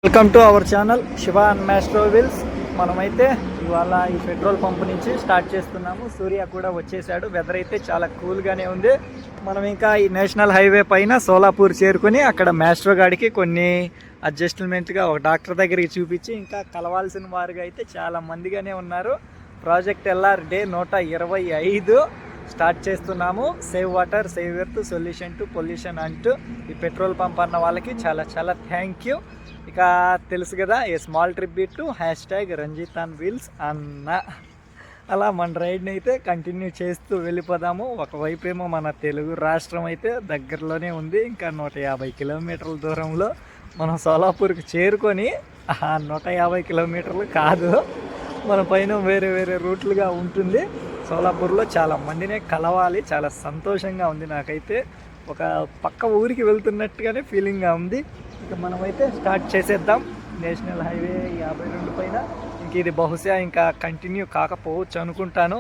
Welcome to our channel Shiva and Maestro wheels. మనమైతే ఇవాళ ఈ పెట్రోల్ పంప్ నుంచి స్టార్ట్ చేస్తున్నాము. సూర్య కూడా వచ్చేసాడు. వెదర్ అయితే చాలా కూల్గానే ఉంది. మనం ఇంకా ఈ నేషనల్ హైవే పైన సోలాపూర్ చేరుకొని అక్కడ మ్యాస్ట్రో గాడికి కొన్ని అడ్జస్ట్మెంట్గా ఒక డాక్టర్ దగ్గరికి చూపించి ఇంకా కలవాల్సిన వారుగా అయితే చాలా మందిగానే ఉన్నారు. ప్రాజెక్ట్ ఎల్ఆర్ డే 125 స్టార్ట్ చేస్తున్నాము. Save water, save earth, solution to pollution అంటూ ఈ పెట్రోల్ పంప్ అన్న వాళ్ళకి చాలా చాలా థ్యాంక్ యూ. ఇక తెలుసు కదా, ఏ స్మాల్ ట్రిప్ టు #రంజితాన్ వీల్స్ అన్న. అలా మన రైడ్ని అయితే కంటిన్యూ చేస్తూ వెళ్ళిపోదాము. ఒకవైపు ఏమో మన తెలుగు రాష్ట్రం అయితే దగ్గరలోనే ఉంది. ఇంకా 150 కిలోమీటర్ల దూరంలో మనం సోలాపూర్కి చేరుకొని 150 కిలోమీటర్లు కాదు, మన పైన వేరే వేరే రూట్లుగా ఉంటుంది. సోలాపూర్లో చాలా మందినే కలవాలి. చాలా సంతోషంగా ఉంది. నాకైతే ఒక పక్క ఊరికి వెళ్తున్నట్టుగానే ఫీలింగ్గా ఉంది. ఇక మనమైతే స్టార్ట్ చేసేద్దాం. నేషనల్ హైవే 52 పైన ఇంక ఇది బహుశా ఇంకా కంటిన్యూ కాకపోవచ్చు అనుకుంటాను.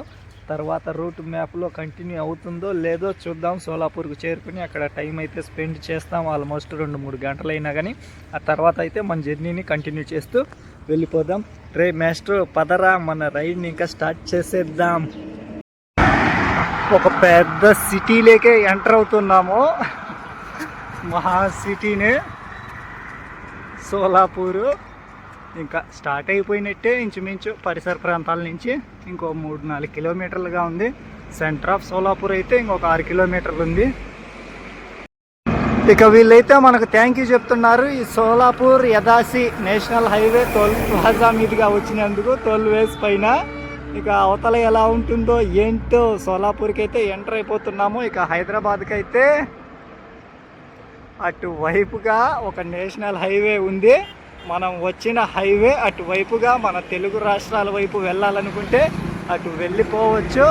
తర్వాత రూట్ మ్యాప్లో కంటిన్యూ అవుతుందో లేదో చూద్దాం. సోలాపూర్కు చేరుకుని అక్కడ టైం అయితే స్పెండ్ చేస్తాం. ఆల్మోస్ట్ 2-3 గంటలైనా కానీ ఆ తర్వాత అయితే మన జర్నీని కంటిన్యూ చేస్తూ వెళ్ళిపోదాం. రే మాస్టర్ పదరా, మన రైడ్ని ఇంకా స్టార్ట్ చేసేద్దాం. ఒక పెద్ద సిటీలోకే ఎంటర్ అవుతున్నాము. మహా సిటీనే సోలాపూరు. ఇంకా స్టార్ట్ అయిపోయినట్టే ఇంచుమించు పరిసర ప్రాంతాల నుంచి. ఇంకో 3-4 కిలోమీటర్లుగా ఉంది. సెంటర్ ఆఫ్ సోలాపూర్ అయితే ఇంకొక 6 కిలోమీటర్లు ఉంది. ఇక వీళ్ళైతే మనకు థ్యాంక్ యూ చెప్తున్నారు. ఈ సోలాపూర్ యదాసి నేషనల్ హైవే టోల్ ప్లాజా మీదుగా వచ్చినందుకు, టోల్ వేస్ పైన. ఇక అవతల ఎలా ఉంటుందో ఏంటో. సోలాపూర్కి అయితే ఎంటర్ అయిపోతున్నాము. ఇక హైదరాబాద్కి అయితే అటువైపుగా ఒక నేషనల్ హైవే ఉంది. మనం వచ్చిన హైవే అటువైపుగా మన తెలుగు రాష్ట్రాల వైపు వెళ్ళాలనుకుంటే అటు వెళ్ళిపోవచ్చు.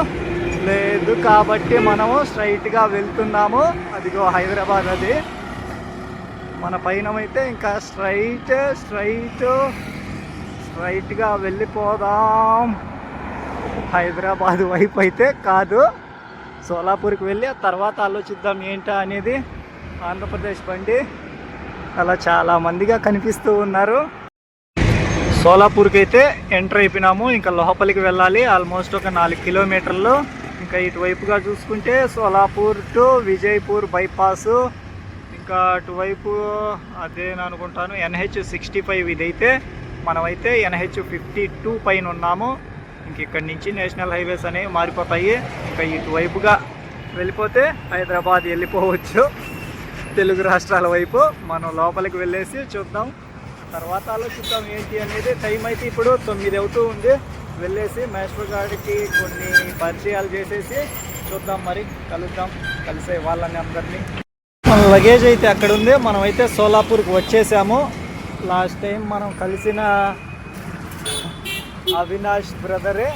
లేదు కాబట్టి మనము స్ట్రైట్గా వెళ్తున్నాము. అదిగో హైదరాబాద్, అది మన పైన అయితే ఇంకా స్ట్రైట్గా వెళ్ళిపోదాం. హైదరాబాద్ వైపు అయితే కాదు, సోలాపూర్కి వెళ్ళి ఆ తర్వాత ఆలోచిద్దాం ఏంటా అనేది. ఆంధ్రప్రదేశ్ బండి అలా చాలా మందిగా కనిపిస్తూ ఉన్నారు. సోలాపూర్కి అయితే ఎంటర్ అయిపోయినాము. ఇంకా లోపలికి వెళ్ళాలి. ఆల్మోస్ట్ ఒక 4 కిలోమీటర్లు. ఇంకా ఇటువైపుగా చూసుకుంటే సోలాపూర్ టు విజయపూర్ బైపాసు. ఇంకా అటువైపు అదేనా అనుకుంటాను NH65. ఇదైతే మనమైతే NH52 పైన ఉన్నాము. ఇంక ఇక్కడి నుంచి నేషనల్ హైవేస్ అనేవి మారిపోతాయి. ఇంకా ఇటువైపుగా వెళ్ళిపోతే హైదరాబాద్ వెళ్ళిపోవచ్చు, తెలుగు రాష్ట్రాల వైపు. మనం లోపలికి వెళ్ళేసి చూద్దాం, తర్వాత ఆలోచిద్దాం ఏంటి అనేది. టైం అయితే ఇప్పుడు 9 అవుతూ ఉంది. వెళ్ళేసి మాస్టర్ గారికి కొన్ని పరిచయాలు చేసేసి చూద్దాం, మరి కలుద్దాం. కలిసే వాళ్ళని అందరినీ. మన లగేజ్ అయితే అక్కడ ఉంది. మనమైతే సోలాపూర్కి వచ్చేసాము. లాస్ట్ టైం మనం కలిసిన అవినాష్ బ్రదరే.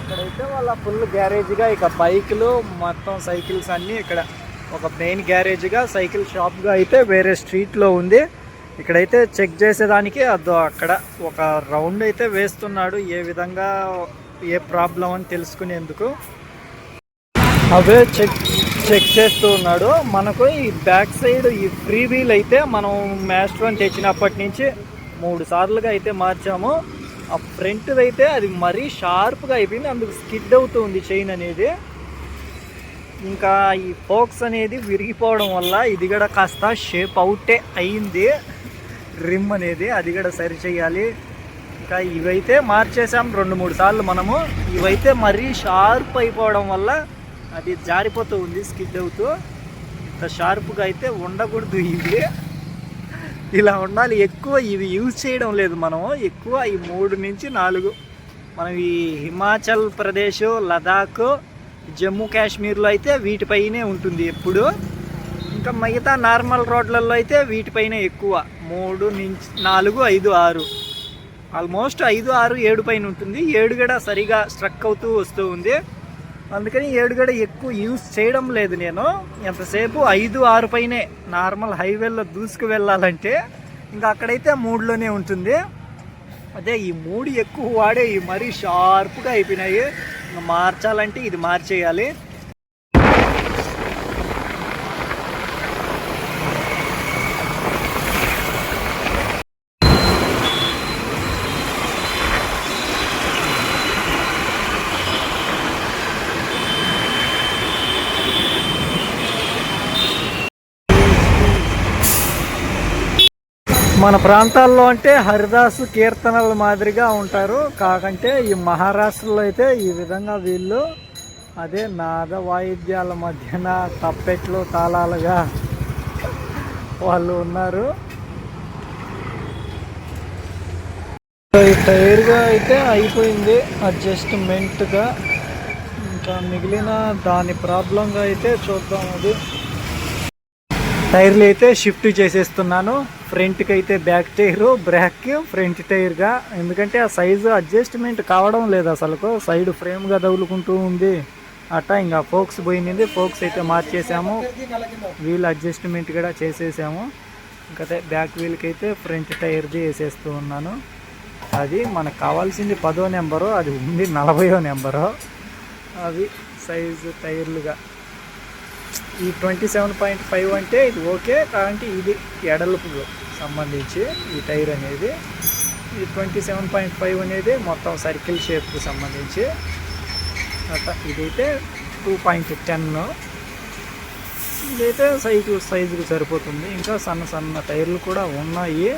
ఇక్కడైతే వాళ్ళ ఫుల్ గ్యారేజ్గా ఇక బైకులు మొత్తం సైకిల్స్ అన్నీ ఇక్కడ ఒక మెయిన్ గ్యారేజ్గా, సైకిల్ షాప్గా అయితే వేరే స్ట్రీట్లో ఉంది. ఇక్కడైతే చెక్ చేసేదానికి అదో అక్కడ ఒక రౌండ్ అయితే వేస్తున్నాడు, ఏ విధంగా ఏ ప్రాబ్లం అని తెలుసుకునేందుకు. అవే చెక్ చేస్తూ ఉన్నాడు. మనకు ఈ బ్యాక్ సైడ్ ఈ ఫ్రీ వీల్ అయితే మనం మాస్టర్ తెచ్చినప్పటి నుంచి 3 సార్లుగా అయితే మార్చాము. ఆ ఫ్రంట్ అయితే అది మరీ షార్ప్గా అయిపోయింది, అందుకు స్కిడ్ అవుతూ ఉంది చైన్ అనేది. ఇంకా ఈ ఫోక్స్ అనేది విరిగిపోవడం వల్ల ఇది కూడా కాస్త షేప్ అవుటే అయింది. రిమ్ అనేది అది కూడా సరి చేయాలి. ఇంకా ఇవైతే మార్చేసాం 2-3 సార్లు మనము. ఇవైతే మరీ షార్ప్ అయిపోవడం వల్ల అది జారిపోతూ ఉంది, స్కిడ్ అవుతూ. ఇంత షార్ప్గా అయితే ఉండకూడదు ఇవి, ఇలా ఉండాలి. ఎక్కువ ఇవి యూజ్ చేయడం లేదు మనము. ఎక్కువ ఈ 3 నుంచి 4 మనం ఈ హిమాచల్ ప్రదేశ్, లదాఖ్, జమ్మూ కాశ్మీర్లో అయితే వీటిపైనే ఉంటుంది ఎప్పుడు. ఇంకా మిగతా నార్మల్ రోడ్లలో అయితే వీటిపైనే ఎక్కువ. 3 నుంచి 4, 5, 6 ఆల్మోస్ట్ 5, 6, 7 పైన ఉంటుంది. 7 కూడా సరిగా స్ట్రక్ అవుతూ వస్తూ ఉంది. అందుకని 7 కూడా ఎక్కువ యూజ్ చేయడం లేదు నేను. ఎంతసేపు 5, 6 పైనే నార్మల్ హైవేలో దూసుకు వెళ్ళాలంటే. ఇంకా అక్కడైతే 3లోనే ఉంటుంది. అదే ఈ 3 ఎక్కువ వాడే ఈ మరీ షార్ప్గా అయిపోయినాయి. మార్చాలంటే ఇది మార్చేయాలి. మన ప్రాంతాల్లో అంటే హరిదాసు కీర్తనల మాదిరిగా ఉంటారు, కాకంటే ఈ మహారాష్ట్రలో అయితే ఈ విధంగా వీళ్ళు అదే నాద వాయిద్యాల మధ్యన తప్పెట్లు తాళాలుగా వాళ్ళు ఉన్నారు. ఈ టైర్గా అయితే అయిపోయింది అడ్జస్ట్మెంట్గా, ఇంకా మిగిలిన దాని ప్రాబ్లంగా అయితే చూద్దాం. అది టైర్లు అయితే షిఫ్ట్ చేసేస్తున్నాను. ఫ్రంట్కి అయితే బ్యాక్ టైరు, బ్యాక్ ఫ్రంట్ టైర్గా, ఎందుకంటే ఆ సైజు అడ్జస్ట్మెంట్ కావడం లేదు అసలు. సైడ్ ఫ్రేమ్గా తగులుకుంటూ ఉంది అట్ట. ఇంకా ఫోక్స్ పోయింది, ఫోక్స్ అయితే మార్చేసాము, వీల్ అడ్జస్ట్మెంట్ కూడా చేసేసాము. ఇంకా బ్యాక్ వీల్కి అయితే ఫ్రంట్ టైర్ది వేసేస్తూ ఉన్నాను. అది మనకు కావాల్సింది 10వ నెంబరు, అది ఉంది 40వ నెంబరు. అవి సైజు టైర్లుగా ఈ 27.5 అంటే ఇది ఓకే, కాబట్టి ఇది ఎడల్పుకు సంబంధించి ఈ టైర్ అనేది. ఈ 27.5 అనేది మొత్తం సర్కిల్ షేప్కి సంబంధించి అట్లా. ఇదైతే 2.10, ఇదైతే సైజుకి సరిపోతుంది. ఇంకా సన్న సన్న టైర్లు కూడా ఉన్నాయి,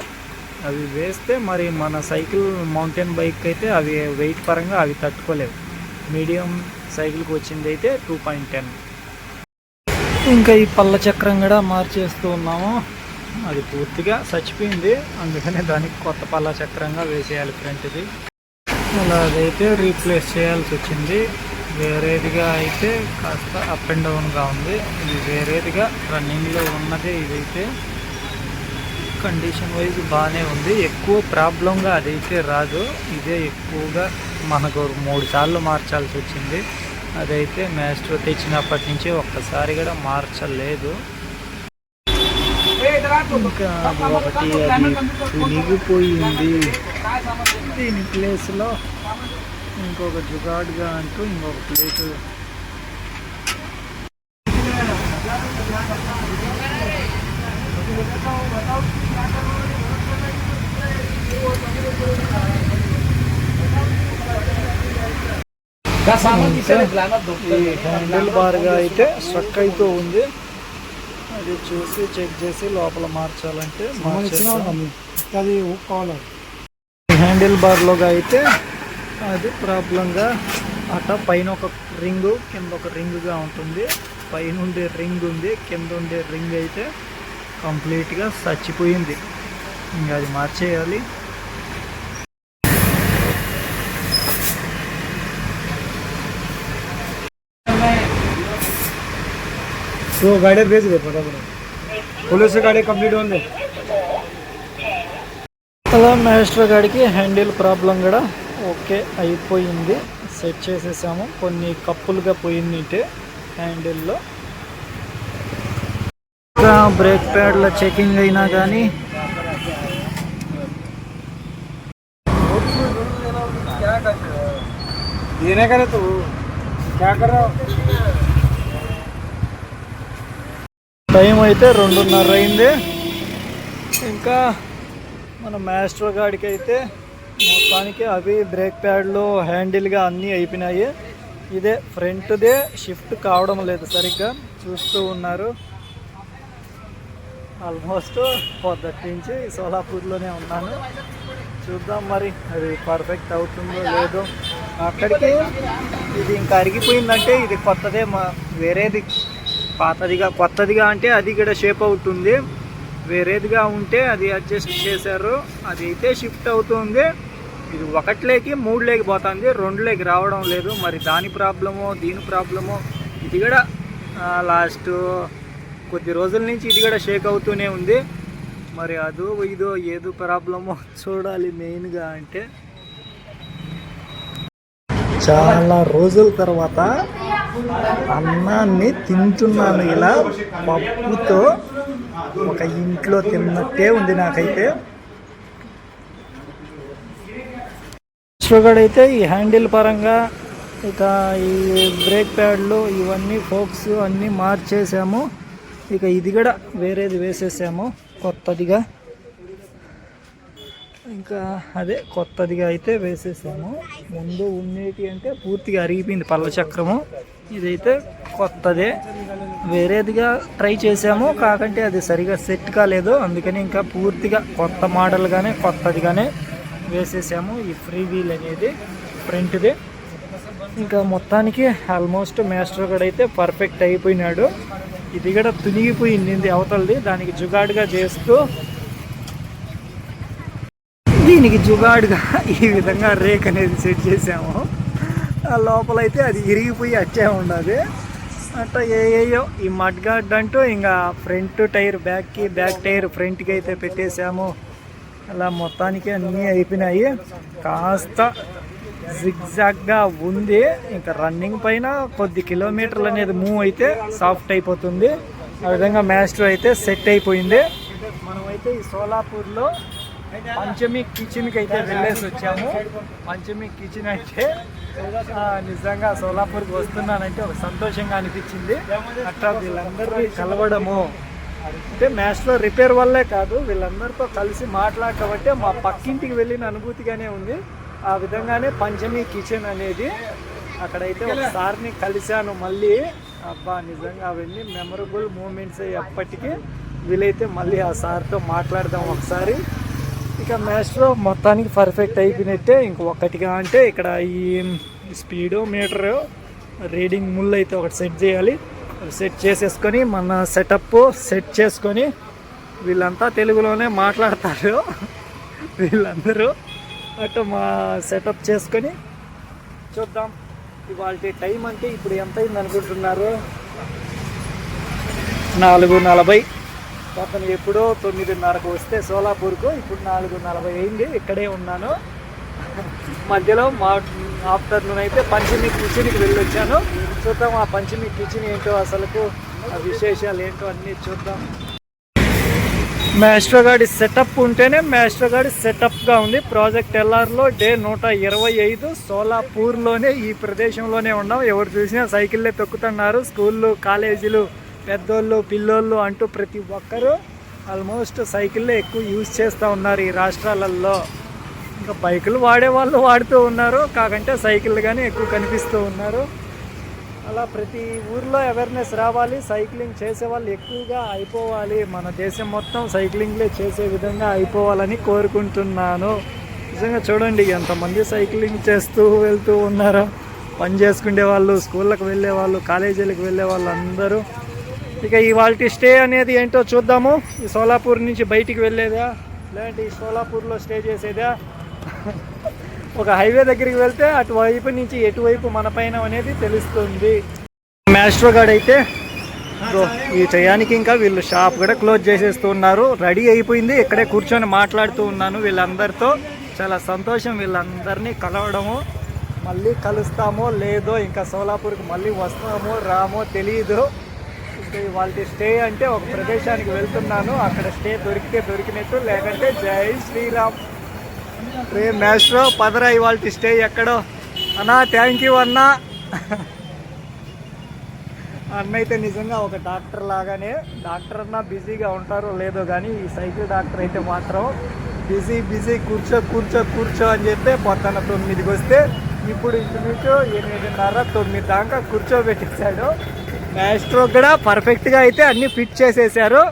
అవి వేస్తే మరి మన సైకిల్ మౌంటైన్ బైక్ అయితే అవి వెయిట్ పరంగా అవి తట్టుకోలేవు. మీడియం సైకిల్కి వచ్చింది అయితే 2.10. ఇంకా ఈ పళ్ళ చక్రం కూడా మార్చేస్తూ ఉన్నాము, అది పూర్తిగా చచ్చిపోయింది, అందుకనే దానికి కొత్త పళ్ళ చక్రంగా వేసేయాలి ఫ్రంట్ది. అలా అదైతే రీప్లేస్ చేయాల్సి వచ్చింది. వేరేదిగా అయితే కాస్త అప్ అండ్ డౌన్గా ఉంది, ఇది వేరేదిగా రన్నింగ్లో ఉన్నది. ఇదైతే కండిషన్ వైజ్ బాగానే ఉంది, ఎక్కువ ప్రాబ్లంగా అదైతే రాదు. ఇదే ఎక్కువగా మనకు 3 సార్లు మార్చాల్సి వచ్చింది. అదైతే మాస్టర్ తెచ్చినప్పటి నుంచి ఒక్కసారి కూడా మార్చలేదు. ఇంకా ఒకటి అది తునిగిపోయింది, దీని ప్లేస్లో ఇంకొక జుగాడ్గా అంటూ ఇంకొక ప్లేస్ హ్యాండిల్ బార్గా అయితే స్ట్రక్ అవుతూ ఉంది, అది చూసి చెక్ చేసి లోపల మార్చాలంటే అది హ్యాండిల్ బార్లోగా అయితే అది ప్రాబ్లంగా అట. పైన ఒక రింగు కింద ఒక రింగుగా ఉంటుంది, పైన ఉండే రింగ్ ఉంది, కింద ఉండే రింగ్ అయితే కంప్లీట్గా చచ్చిపోయింది, ఇంకా అది మార్చేయాలి. तो गाड़ी भेज दे फटाफट, पुलिस गाड़ी कंप्लीट होने. అలా మాస్టర్ గాడికి హ్యాండిల్ ప్రాబ్లం కూడా ఓకే అయిపోయింది, సెట్ చేసేసాము. కొన్ని కప్పులుగా పోయింది హ్యాండిల్లో. ఇంకా బ్రేక్ ప్యాడ్ల చెకింగ్ అయినా కానీ టైం అయితే 2:30 అయింది. ఇంకా మన మాస్టర్ గాడికి అయితే మొత్తానికి అవి బ్రేక్ ప్యాడ్లు హ్యాండిల్గా అన్నీ అయిపోయినాయి. ఇదే ఫ్రంట్దే షిఫ్ట్ కావడం లేదు సరిగ్గా, చూస్తూ ఉన్నారు. ఆల్మోస్ట్ పొద్దుటి నుంచి సోలాపూర్లోనే ఉన్నాను, చూద్దాం మరి అది పర్ఫెక్ట్ అవుతుందో లేదో. అక్కడికి ఇది ఇంకా అరిగిపోయిందంటే ఇది కొత్తదే, వేరేది పాతదిగా కొత్తదిగా అంటే అది కూడా షేప్ అవుతుంది, వేరేదిగా ఉంటే అది అడ్జస్ట్ చేశారు, అది అయితే షిఫ్ట్ అవుతుంది. ఇది 1లేకి 3లేకి పోతుంది, 2లేకి రావడం లేదు. మరి దాని ప్రాబ్లమో దీని ప్రాబ్లమో, ఇది కూడా లాస్ట్ కొద్ది రోజుల నుంచి ఇది కూడా షేక్ అవుతూనే ఉంది. మరి అదో ఇదో ఏదో ప్రాబ్లమో చూడాలి. మెయిన్గా అంటే చాలా రోజుల తర్వాత అన్నాన్ని తింటున్నాను, ఇలా పప్పుతో ఒక ఇంట్లో తిన్నట్టే ఉంది నాకైతే. షుగర్ అయితే ఈ హ్యాండిల్ పరంగా, ఇక ఈ బ్రేక్ ప్యాడ్లు ఇవన్నీ ఫోక్స్ అన్నీ మార్చేసాము. ఇక ఇది కూడా వేరేది వేసేసాము కొత్తదిగా, ఇంకా అదే కొత్తదిగా అయితే వేసేసాము. ముందు ఉండేటి అంటే పూర్తిగా అరిగిపోయింది పళ్ళ చక్రము, ఇదైతే కొత్తదే, వేరేదిగా ట్రై చేసాము కాకంటే అది సరిగా సెట్ కాలేదు, అందుకని ఇంకా పూర్తిగా కొత్త మోడల్గానే కొత్తదిగానే వేసేసాము ఈ ఫ్రీ వీల్ అనేది ఫ్రంట్ది. ఇంకా మొత్తానికి ఆల్మోస్ట్ మాస్టర్ కూడా అయితే పర్ఫెక్ట్ అయిపోయినాడు. ఇది కూడా తునిగిపోయింది అవతలది, దానికి జుగాడుగా చేస్తూ దీనికి జుగాడుగా ఈ విధంగా రేక్ అనేది సెట్ చేసాము. ఆ లోపలైతే అది ఇరిగిపోయి అచ్చే ఉండదు అట్లా ఏయో ఈ మడ్ గార్డ్ అంటూ ఇంకా ఫ్రంట్ టైర్ బ్యాక్కి, బ్యాక్ టైర్ ఫ్రంట్కి అయితే పెట్టేసాము. అలా మొత్తానికి అన్నీ అయిపోయినాయి. కాస్త జిగ్జాగ్గా ఉంది, ఇంకా రన్నింగ్ పైన కొద్ది కిలోమీటర్లు అనేది మూవ్ అయితే సాఫ్ట్ అయిపోతుంది. ఆ విధంగా మాస్టర్ అయితే సెట్ అయిపోయింది. మనమైతే ఈ సోలాపూర్లో పంచమి కిచెన్కి అయితే వెళ్ళేసి వచ్చాము. పంచమి కిచెన్ అయితే నిజంగా సోలాపూర్కి వస్తున్నానంటే ఒక సంతోషంగా అనిపించింది. అట్లా వీళ్ళందరూ కలవడము అంటే మాస్టర్ రిపేర్ వల్లే కాదు, వీళ్ళందరితో కలిసి మాట్లాడటం అంటే మా పక్కింటికి వెళ్ళిన అనుభూతిగానే ఉంది. ఆ విధంగానే పంచమి కిచెన్ అనేది అక్కడైతే ఒకసారిని కలిశాను మళ్ళీ. అబ్బా నిజంగా అవన్నీ మెమరబుల్ మూమెంట్స్ ఎప్పటికీ. వీలైతే మళ్ళీ ఆ సార్తో మాట్లాడదాం ఒకసారి. ఇక మాస్టర్ మొత్తానికి పర్ఫెక్ట్ అయిపోయినట్టే. ఇంకొకటిగా అంటే ఇక్కడ ఈ స్పీడో మీటర్ రీడింగ్ ముళ్ళు అయితే ఒకటి సెట్ చేయాలి. సెట్ చేసేసుకొని మన సెటప్ సెట్ చేసుకొని, వీళ్ళంతా తెలుగులోనే మాట్లాడతారు వీళ్ళందరూ. అటు మా సెటప్ చేసుకొని చూద్దాం. ఇవాళ టైం అంటే ఇప్పుడు ఎంత అయింది అనుకుంటున్నారు? 4:40. అతను ఎప్పుడో 9:30కు వస్తే సోలాపూర్కు, ఇప్పుడు 4:40 అయింది. ఇక్కడే ఉన్నాను. మధ్యలో ఆఫ్టర్నూన్ అయితే పంచమి కిచెన్కి వెళ్ళొచ్చాను. చూద్దాం ఆ పంచమి కిచెన్ ఏంటో, అసలుకు ఆ విశేషాలు ఏంటో అన్నీ చూద్దాం. మాస్టర్ గాడి సెటప్ ఉంటేనే మాస్టర్ గాడి సెటప్గా ఉంది. Project ఎల్ఆర్లో day 125. సోలాపూర్లోనే ఈ ప్రదేశంలోనే ఉన్నాం. ఎవరు చూసినా సైకిళ్ళే తొక్కుతున్నారు. స్కూళ్ళు, కాలేజీలు, పెద్దోళ్ళు, పిల్లోళ్ళు అంటూ ప్రతి ఒక్కరూ ఆల్మోస్ట్ సైకిళ్ళే ఎక్కువ యూజ్ చేస్తూ ఉన్నారు ఈ రాష్ట్రాలలో. ఇంకా బైకులు వాడే వాళ్ళు వాడుతూ ఉన్నారు, కాకంటే సైకిళ్ళు కానీ ఎక్కువ కనిపిస్తూ ఉన్నారు. అలా ప్రతి ఊర్లో అవేర్నెస్ రావాలి, సైక్లింగ్ చేసే వాళ్ళు ఎక్కువగా అయిపోవాలి. మన దేశం మొత్తం సైక్లింగ్లే చేసే విధంగా అయిపోవాలని కోరుకుంటున్నాను. నిజంగా చూడండి ఎంతమంది సైక్లింగ్ చేస్తూ వెళ్తూ ఉన్నారో. పని చేసుకునే వాళ్ళు, స్కూళ్ళకు వెళ్ళే వాళ్ళు, కాలేజీలకు వెళ్ళే వాళ్ళు అందరూ. ఇక ఇవాళ స్టే అనేది ఏంటో చూద్దాము. ఈ సోలాపూర్ నుంచి బయటికి వెళ్ళేదా, లేదంటే ఈ సోలాపూర్లో స్టే చేసేదా? ఒక హైవే దగ్గరికి వెళ్తే అటువైపు నుంచి ఎటువైపు మన పైన అనేది తెలుస్తుంది. మాస్టర్ గార్డ్ అయితే ఈ టయానికి ఇంకా వీళ్ళు షాప్ కూడా క్లోజ్ చేసేస్తున్నారు. రెడీ అయిపోయింది. ఇక్కడే కూర్చొని మాట్లాడుతూ ఉన్నాను వీళ్ళందరితో. చాలా సంతోషం వీళ్ళందరినీ కలవడము. మళ్ళీ కలుస్తామో లేదో, ఇంకా సోలాపూర్కి మళ్ళీ వస్తామో రామో తెలియదు. వాళ్ళ స్టే అంటే ఒక ప్రదేశానికి వెళ్తున్నాను, అక్కడ స్టే దొరికితే దొరికినట్టు, లేకంటే జై శ్రీరామ్. రే మాస్టర్ పదరా ఇవాళ స్టే ఎక్కడో అన్నా. థ్యాంక్ యూ అన్నా. అన్న అయితే నిజంగా ఒక డాక్టర్ లాగానే, డాక్టర్ అన్నా బిజీగా ఉంటారో లేదో కానీ ఈ సైకిల్ డాక్టర్ అయితే మాత్రం బిజీ కూర్చో కూర్చో కూర్చో అని చెప్పి పొద్దున్న 9కి వస్తే ఇప్పుడు ఇంచుమించు 8:30, 9 దాకా కూర్చోబెట్టేశాడు. మాస్టర్ కూడా పర్ఫెక్ట్గా అయితే అన్నీ ఫిట్ చేసేసారు.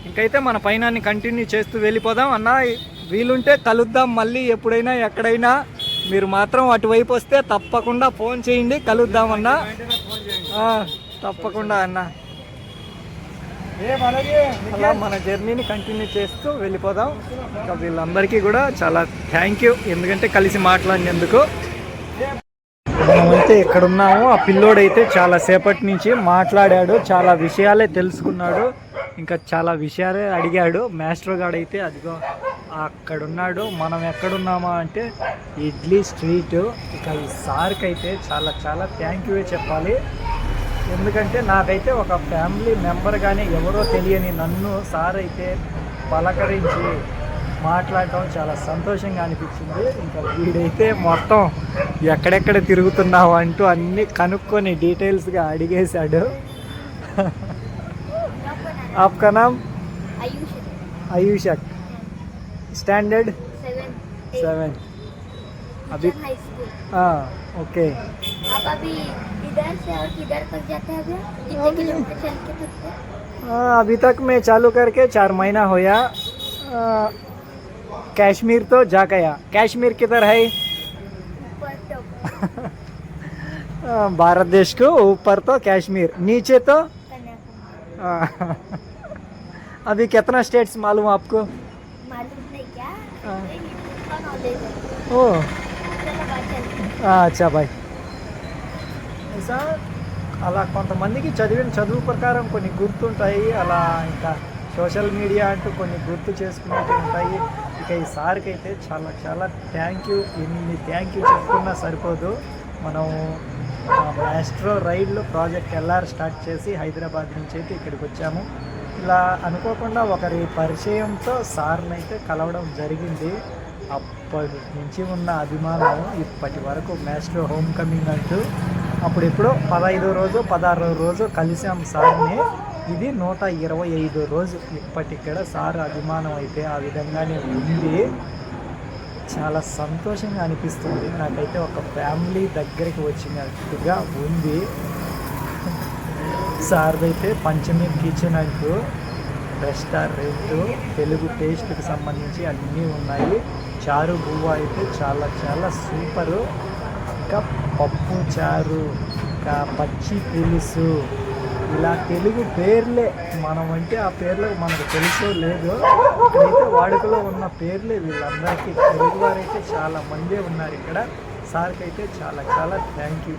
ఇంకైతే మన పైన కంటిన్యూ చేస్తూ వెళ్ళిపోదాం అన్న. వీలుంటే కలుద్దాం మళ్ళీ ఎప్పుడైనా ఎక్కడైనా. మీరు మాత్రం అటువైపు వస్తే తప్పకుండా ఫోన్ చేయండి, కలుద్దామన్నా. తప్పకుండా అన్న. అలా మన జర్నీని కంటిన్యూ చేస్తూ వెళ్ళిపోదాం. ఇంకా వీళ్ళందరికీ కూడా చాలా థ్యాంక్ యూ, ఎందుకంటే కలిసి మాట్లాడినందుకు. మనమైతే ఇక్కడ ఉన్నాము. ఆ పిల్లోడైతే చాలా సేపటి నుంచి మాట్లాడాడు, చాలా విషయాలే తెలుసుకున్నాడు, ఇంకా చాలా విషయాలే అడిగాడు. మాస్టర్ గారు అయితే అదిగో అక్కడున్నాడు. మనం ఎక్కడున్నామా అంటే ఇడ్లీ స్ట్రీట్. ఇక ఈ సార్కి అయితే చాలా చాలా థ్యాంక్ యూ చెప్పాలి. ఎందుకంటే నాకైతే ఒక ఫ్యామిలీ మెంబర్ కానీ ఎవరో తెలియని నన్ను సార్ అయితే పలకరించి మాట్లాడటం చాలా సంతోషంగా అనిపించింది. ఇంకా వీడైతే మొత్తం ఎక్కడెక్కడ తిరుగుతున్నావు అంటూ అన్నీ కనుక్కొని డీటెయిల్స్గా అడిగేశాడు. आपका नाम? आयुषक. स्टैंडर्ड 7. अभी हाँ ओके. आप अभी इधर से और किधर तक जाते हैं भैया? कितने किलोमीटर चल के सकते हैं? अभी तक मैं चालू करके 4 महीना होया। कश्मीर तो जा गया। कश्मीर किधर है? ऊपर तो भारत देश को ऊपर तो कश्मीर, नीचे तो कन्याकुमारी। अभी कितना स्टेट्स मालूम आपको? मालूम नहीं क्या? हाँ। इसका नॉलेज है। ओ चलो बात चलते हैं। అచ్చా బాయ్. అలా కొంతమందికి చదివిన చదువు ప్రకారం కొన్ని గుర్తుంటాయి, అలా ఇంకా సోషల్ మీడియా అంటూ కొన్ని గుర్తు చేసుకునేవి ఉంటాయి. ఇక ఈ సార్కి అయితే చాలా చాలా థ్యాంక్ యూ. ఎన్ని థ్యాంక్ యూ చెప్పుకున్నా సరిపోదు. మనం మ్యాస్ట్రో రైడ్లో ప్రాజెక్ట్ ఎల్ఆర్ స్టార్ట్ చేసి హైదరాబాద్ నుంచి అయితే ఇక్కడికి వచ్చాము. ఇలా అనుకోకుండా ఒకరి పరిచయంతో సార్ని అయితే కలవడం జరిగింది. అప్పటి నుంచి ఉన్న అభిమానం ఇప్పటి వరకు మ్యాస్ట్రో హోమ్ కమింగ్ అంటూ అప్పుడెప్పుడో 15వ రోజు 16వ రోజు కలిసాం సార్ని. ఇది 125వ రోజు ఇప్పటిక్కడ సార్ అభిమానం అయితే ఆ విధంగానే ఉంది. చాలా సంతోషంగా అనిపిస్తుంది. నాకైతే ఒక ఫ్యామిలీ దగ్గరికి వచ్చినట్టుగా ఉంది. సార్దైతే పంచమి కిచెన్ అంటూ రెస్టారెంట్, తెలుగు టేస్ట్కి సంబంధించి అన్నీ ఉన్నాయి. చారు బువ్వ అయితే చాలా చాలా సూపరు. ఇంకా పప్పు చారు, ఇంకా పచ్చి పులుసు, ఇలా తెలుగు పేర్లే మనం అంటే ఆ పేర్లు మనకు తెలుసో లేదో, ఇక్కడైతే వాడుకలో ఉన్న పేర్లే వీళ్ళందరికీ. తెలుగు వారైతే చాలా మందే ఉన్నారు ఇక్కడ. సార్కి అయితే చాలా చాలా థ్యాంక్ యూ.